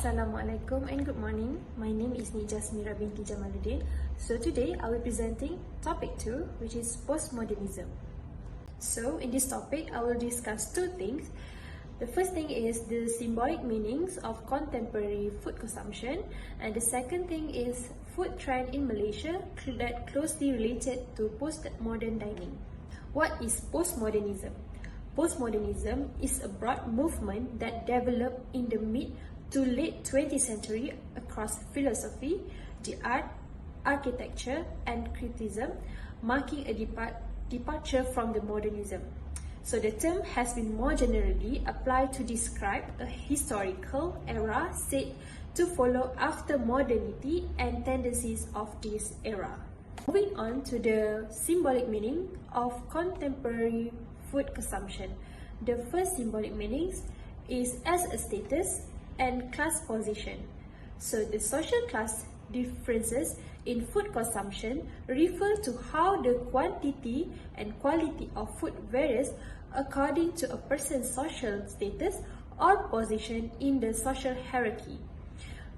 Assalamualaikum and good morning. My name is Nijasmira binti Jamaluddin. So today I will be presenting topic 2, which is postmodernism. So in this topic I will discuss two things. The first thing is the symbolic meanings of contemporary food consumption, and the second thing is food trend in Malaysia that closely related to postmodern dining. What is postmodernism? Postmodernism is a broad movement that developed in the mid to late 20th century across philosophy, the art, architecture, and criticism, marking a departure from the modernism. So the term has been more generally applied to describe a historical era said to follow after modernity and tendencies of this era. Moving on to the symbolic meaning of contemporary food consumption. The first symbolic meaning is as a status and class position. So the social class differences in food consumption refer to how the quantity and quality of food varies according to a person's social status or position in the social hierarchy.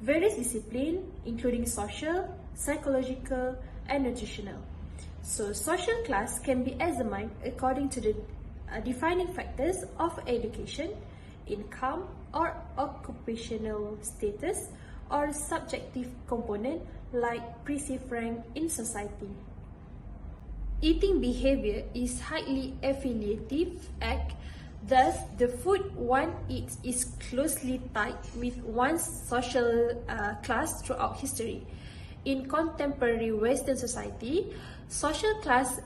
Various disciplines, including social, psychological, and nutritional. So social class can be examined according to the defining factors of education, income, or occupational status, or subjective component like perceived rank in society. Eating behavior is highly affiliative act, thus the food one eats is closely tied with one's social class throughout history. In contemporary Western society, social class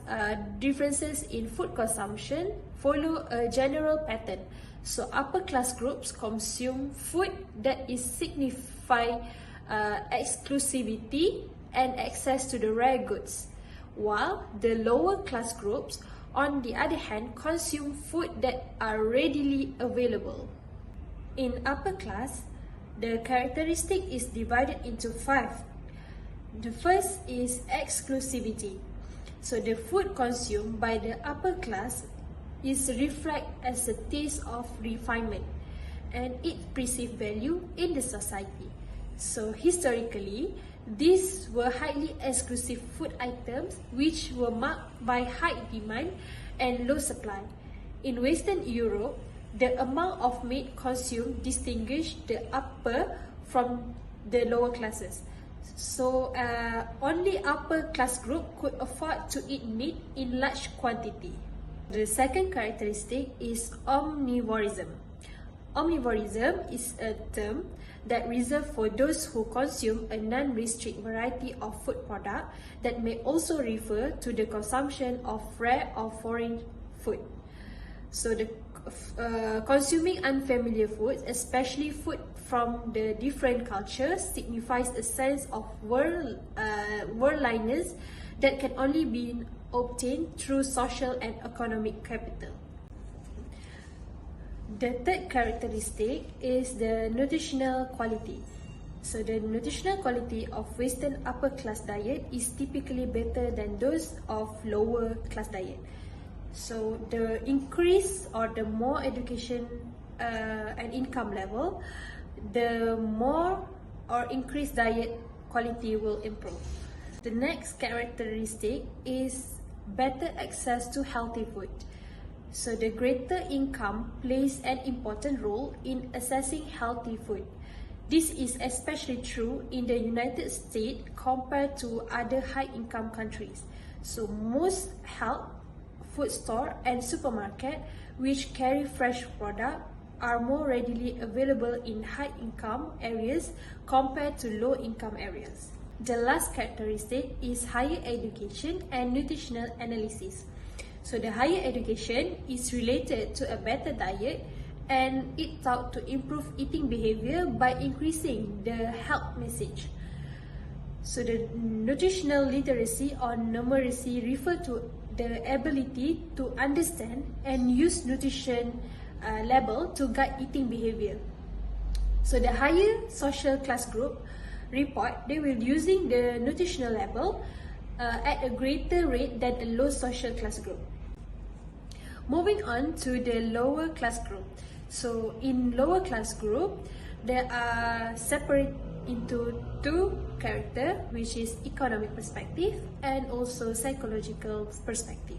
differences in food consumption follow a general pattern. So upper class groups consume food that is signify exclusivity and access to the rare goods, while the lower class groups, on the other hand, consume food that are readily available. In upper class, the characteristic is divided into 5. The first is exclusivity. So the food consumed by the upper class is reflect as a taste of refinement and its perceived value in the society. So historically, these were highly exclusive food items which were marked by high demand and low supply. In Western Europe, the amount of meat consumed distinguished the upper from the lower classes. So only upper class group could afford to eat meat in large quantity. The second characteristic is omnivorism. Omnivorism is a term that reserved for those who consume a non-restricted variety of food products that may also refer to the consumption of rare or foreign food. So the consuming unfamiliar foods, especially food from the different cultures, signifies a sense of worldliness that can only be obtained through social and economic capital. The third characteristic is the nutritional quality. So the nutritional quality of Western upper class diet is typically better than those of lower class diet. So the increase or the more education and income level, the more or increased diet quality will improve. The next characteristic is better access to healthy food. So the greater income plays an important role in accessing healthy food. This is especially true in the United States compared to other high-income countries. So most health food store and supermarket which carry fresh product are more readily available in high-income areas compared to low-income areas. The last characteristic is higher education and nutritional analysis. So the higher education is related to a better diet and it taught to improve eating behavior by increasing the health message. So the nutritional literacy or numeracy refer to the ability to understand and use nutrition label to guide eating behavior. So the higher social class group report they will using the nutritional label at a greater rate than a low social class group. Moving on to the lower class group. So in lower class group, They are separate into two characters, which is economic perspective and also psychological perspective.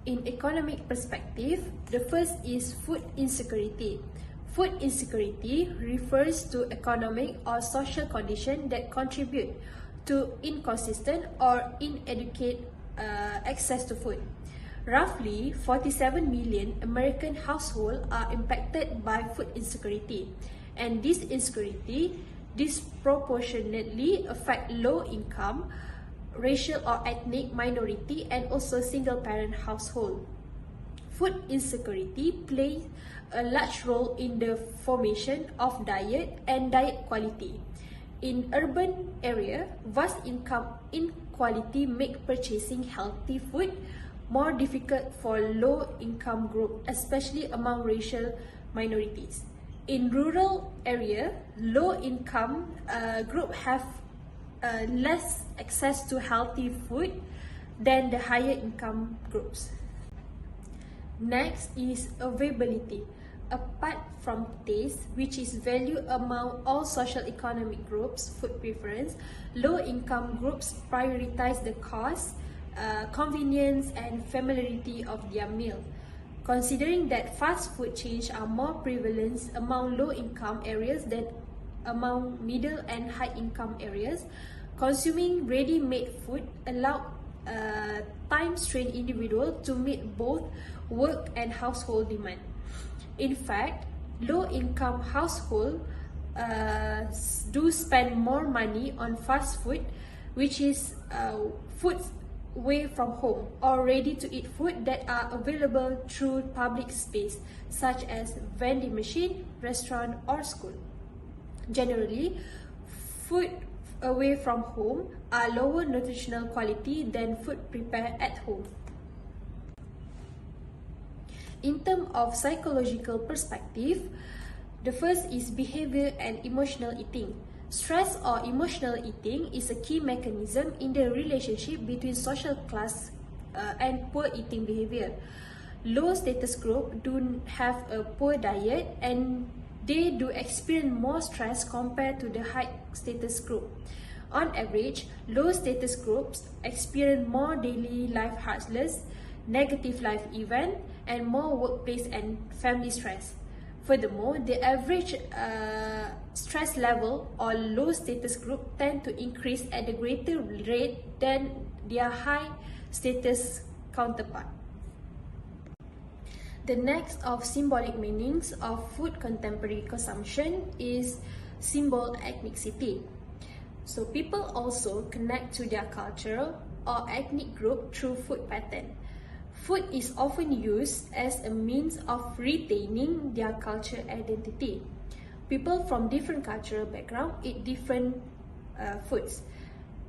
In economic perspective, the first is food insecurity. Food insecurity refers to economic or social conditions that contribute to inconsistent or inadequate access to food. Roughly 47 million American households are impacted by food insecurity, and this insecurity disproportionately affects low-income, racial or ethnic minority, and also single-parent household. Food insecurity plays a large role in the formation of diet and diet quality. In urban area, vast income inequality make purchasing healthy food more difficult for low-income group, especially among racial minorities. In rural area, low-income group have less access to healthy food than the higher income groups. Next is availability. Apart from taste, which is valued among all social economic groups, food preference, low-income groups prioritize the cost, convenience, and familiarity of their meal. Considering that fast food chains are more prevalent among low-income areas than among middle and high-income areas, consuming ready-made food allows time-strained individuals to meet both work and household demand. In fact, low-income households do spend more money on fast food, which is food away from home, or ready-to-eat food that are available through public space, such as vending machine, restaurant, or school. Generally, food away from home are lower nutritional quality than food prepared at home. In terms of psychological perspective, the first is behavior and emotional eating. Stress or emotional eating is a key mechanism in the relationship between social class and poor eating behavior. Low status group do have a poor diet and they do experience more stress compared to the high status group. On average, low status groups experience more daily life hassles, negative life events, and more workplace and family stress. Furthermore, the average stress level or low status group tend to increase at a greater rate than their high status counterpart. The next of symbolic meanings of food contemporary consumption is symbol ethnicity. So people also connect to their culture or ethnic group through food pattern. Food is often used as a means of retaining their cultural identity. People from different cultural backgrounds eat different foods.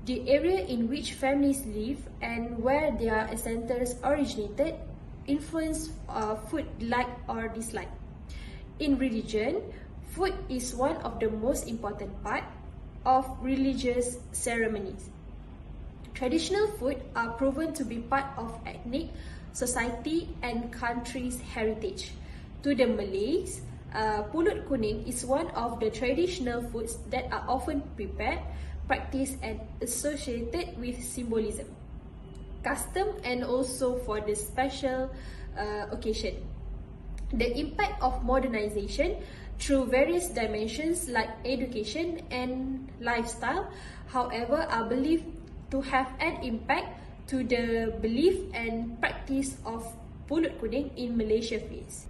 The area in which families live and where their ancestors originated influence food like or dislike. In religion, food is one of the most important part of religious ceremonies. Traditional food are proven to be part of ethnic, society, and country's heritage. To the Malays, pulut kuning is one of the traditional foods that are often prepared, practiced, and associated with symbolism, custom, and also for the special occasion. The impact of modernization through various dimensions like education and lifestyle, however, are believed to have an impact to the belief and practice of pulut kuning in Malaysia face.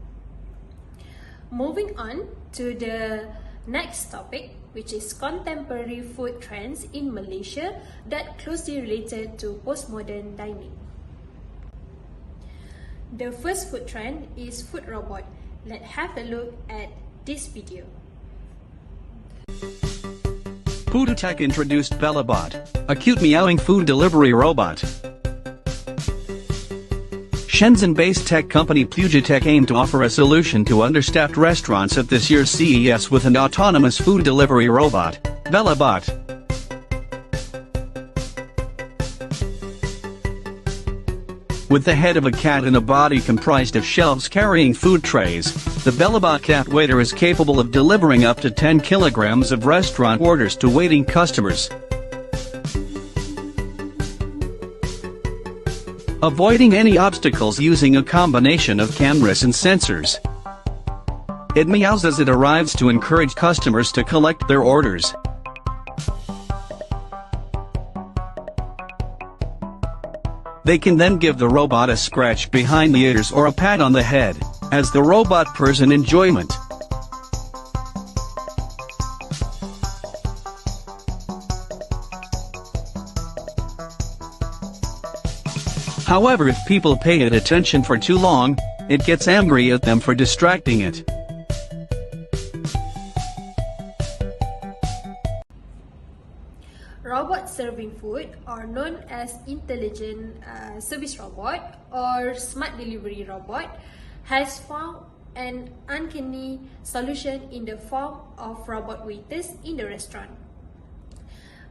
Moving on to the next topic, which is contemporary food trends in Malaysia that closely related to postmodern dining. The first food trend is food robot. Let's have a look at this video. Pudutech introduced Bellabot, a cute meowing food delivery robot. Shenzhen-based tech company Pudutech aimed to offer a solution to understaffed restaurants at this year's CES with an autonomous food delivery robot, Bellabot. With the head of a cat and a body comprised of shelves carrying food trays, The Velabot cat waiter is capable of delivering up to 10 kilograms of restaurant orders to waiting customers. Avoiding any obstacles using a combination of cameras and sensors. It meows as it arrives to encourage customers to collect their orders. They can then give the robot a scratch behind the ears or a pat on the head, as the robot purrs in enjoyment. However, if people pay it attention for too long, it gets angry at them for distracting it. Robots serving food, or known as intelligent service robot or smart delivery robot, has found an uncanny solution in the form of robot waiters in the restaurant.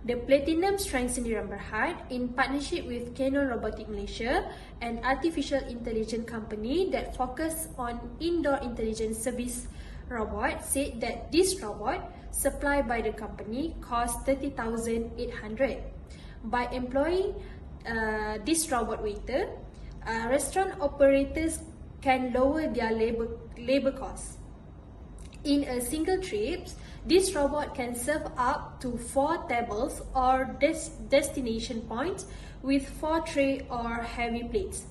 The Platinum Strength Sendirian Berhad, in partnership with Canon Robotic Malaysia, an artificial intelligence company that focuses on indoor intelligent service robot, said that this robot, supplied by the company, cost 30,800. By employing this robot waiter, restaurant operators can lower their labor costs. In a single trip, this robot can serve up to 4 tables or destination points with 4 tray or heavy plates.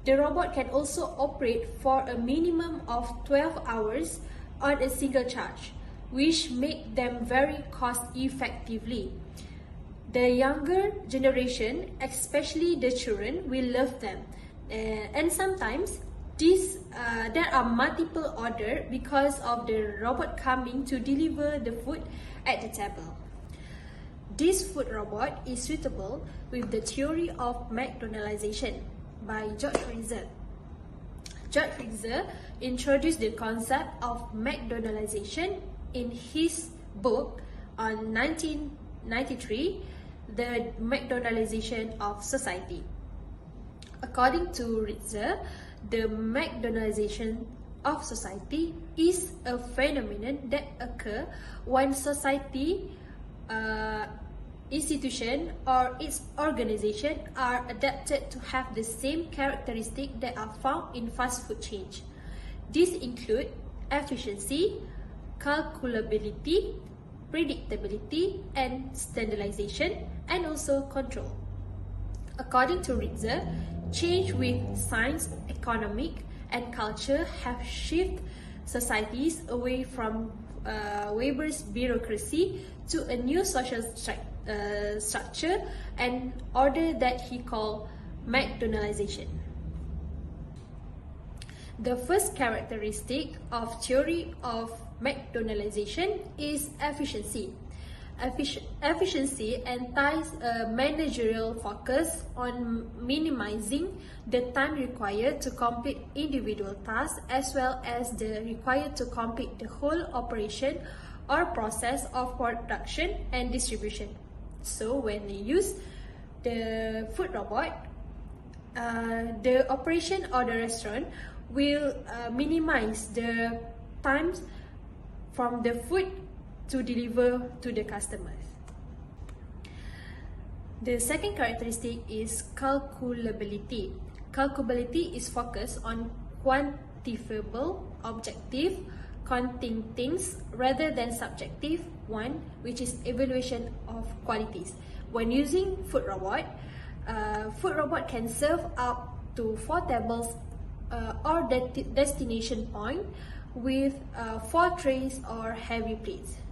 The robot can also operate for a minimum of 12 hours on a single charge, which make them very cost-effectively. The younger generation, especially the children, will love them, and sometimes there are multiple orders because of the robot coming to deliver the food at the table. This food robot is suitable with the theory of McDonaldization by George Rizer. George Rizer introduced the concept of McDonaldization in his book on 1993, The McDonaldization of Society. According to Rizer, the McDonaldization of society is a phenomenon that occurs when society, institution, or its organization are adapted to have the same characteristics that are found in fast food chains. These include efficiency, calculability, predictability, and standardization, and also control. According to Rizer, change with science, economic, and culture have shifted societies away from Weber's bureaucracy to a new social structure and order that he called McDonaldization. The first characteristic of theory of McDonaldization is efficiency. Efficiency entails a managerial focus on minimizing the time required to complete individual tasks as well as the required to complete the whole operation or process of production and distribution. So when they use the food robot, the operation or the restaurant will minimize the times from the food to deliver to the customers. The second characteristic is calculability. Calculability is focused on quantifiable objective, counting things, rather than subjective one, which is evaluation of qualities. When using food robot can serve up to 4 tables or destination point with 4 trays or heavy plates.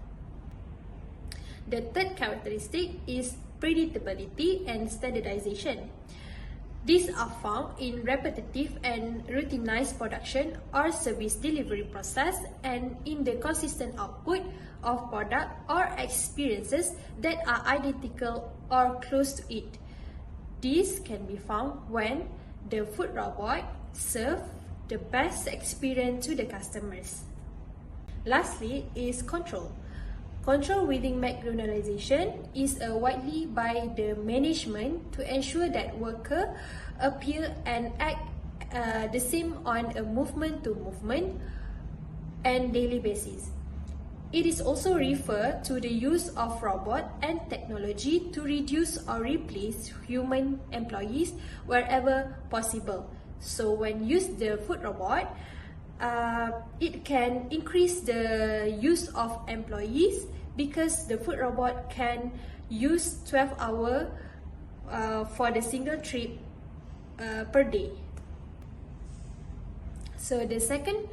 The third characteristic is predictability and standardization. These are found in repetitive and routinized production or service delivery process and in the consistent output of product or experiences that are identical or close to it. This can be found when the food robot serves the best experience to the customers. Lastly is control. Control within McDonaldization is widely by the management to ensure that workers appear and act the same on a movement-to-movement and daily basis. It is also referred to the use of robot and technology to reduce or replace human employees wherever possible. So when used the food robot, it can increase the use of employees because the food robot can use 12 hours for the single trip per day. So the second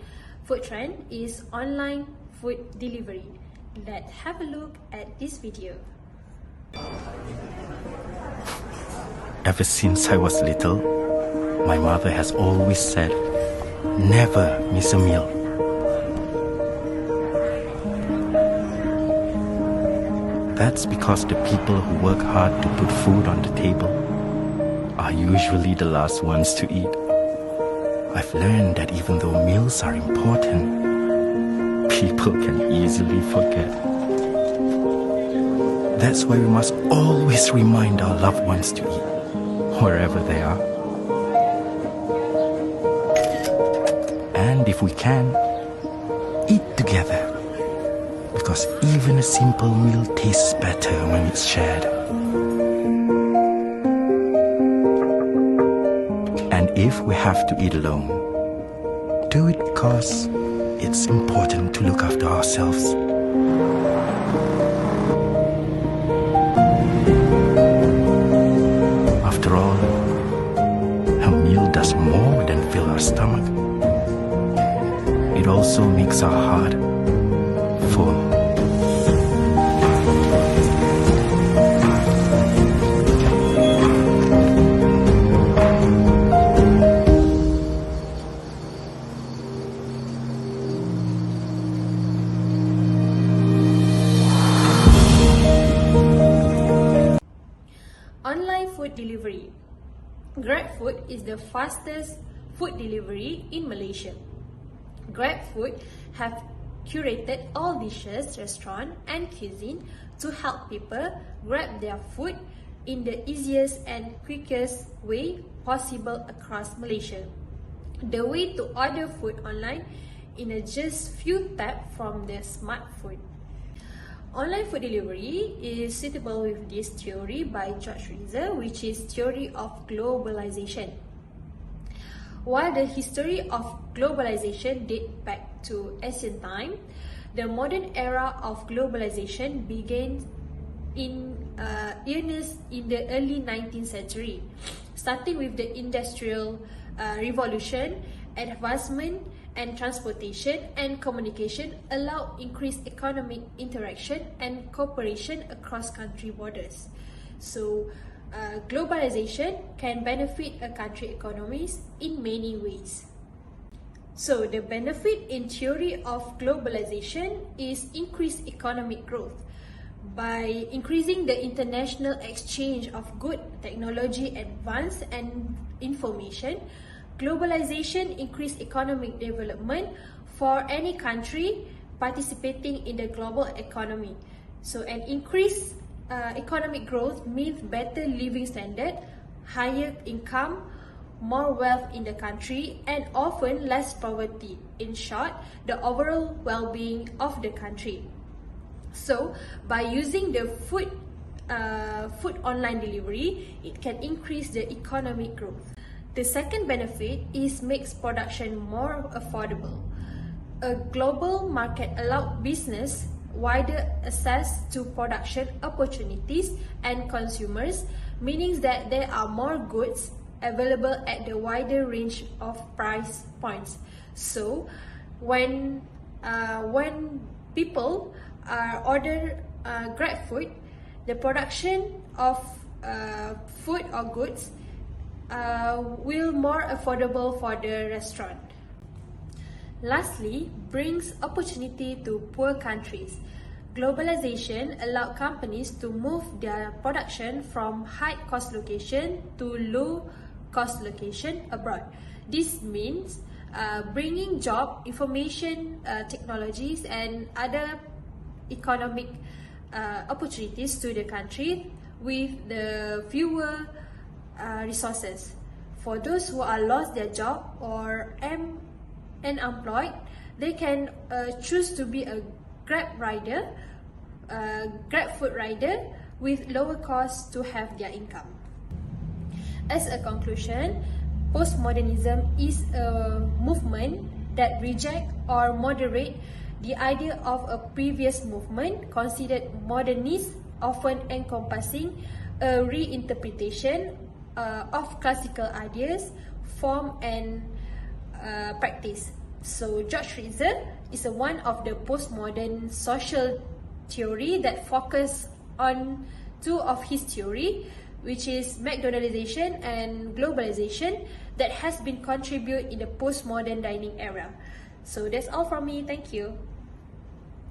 food trend is online food delivery. Let's have a look at this video. Ever since I was little, my mother has always said, never miss a meal. That's because the people who work hard to put food on the table are usually the last ones to eat. I've learned that even though meals are important, people can easily forget. That's why we must always remind our loved ones to eat, wherever they are. And if we can, eat together, because even a simple meal tastes better when it's shared. And if we have to eat alone, do it because it's important to look after ourselves. After all, a meal does more than fill our stomach. It also makes our heart full. Online food delivery. GrabFood is the fastest food delivery in Malaysia. GrabFood have curated all dishes, restaurant and cuisine to help people grab their food in the easiest and quickest way possible across Malaysia. The way to order food online in a just few taps from the smartphone. Online food delivery is suitable with this theory by George Reiser, which is theory of globalization. While the history of globalization dates back to ancient time, the modern era of globalization began in earnest in the early 19th century, starting with the Industrial Revolution. Advancement and transportation and communication allow increased economic interaction and cooperation across country borders. So, globalization can benefit a country economies in many ways. So, the benefit in theory of globalization is increased economic growth. By increasing the international exchange of goods, technology, advance and information, globalization increased economic development for any country participating in the global economy. So an increased economic growth means better living standard, higher income, more wealth in the country, and often less poverty. In short, the overall well-being of the country. So by using the food online delivery, it can increase the economic growth. The second benefit is makes production more affordable. A global market allows business wider access to production opportunities and consumers, meaning that there are more goods available at the wider range of price points. So, when people order GrabFood, the production of food or goods will more affordable for the restaurant. Lastly, brings opportunity to poor countries. Globalization allows companies to move their production from high-cost location to low-cost location abroad. This means bringing job, information technologies and other economic opportunities to the country with the fewer resources. For those who are lost their job or unemployed, they can choose to be a Grab rider, Grab food rider with lower costs to have their income. As a conclusion, postmodernism is a movement that rejects or moderate the idea of a previous movement considered modernist, often encompassing a reinterpretation of classical ideas, form and practice. So George Ritzer is one of the postmodern social theory that focus on two of his theory, which is McDonaldization and globalization, that has been contributed in the postmodern dining era. So that's all from me. Thank you.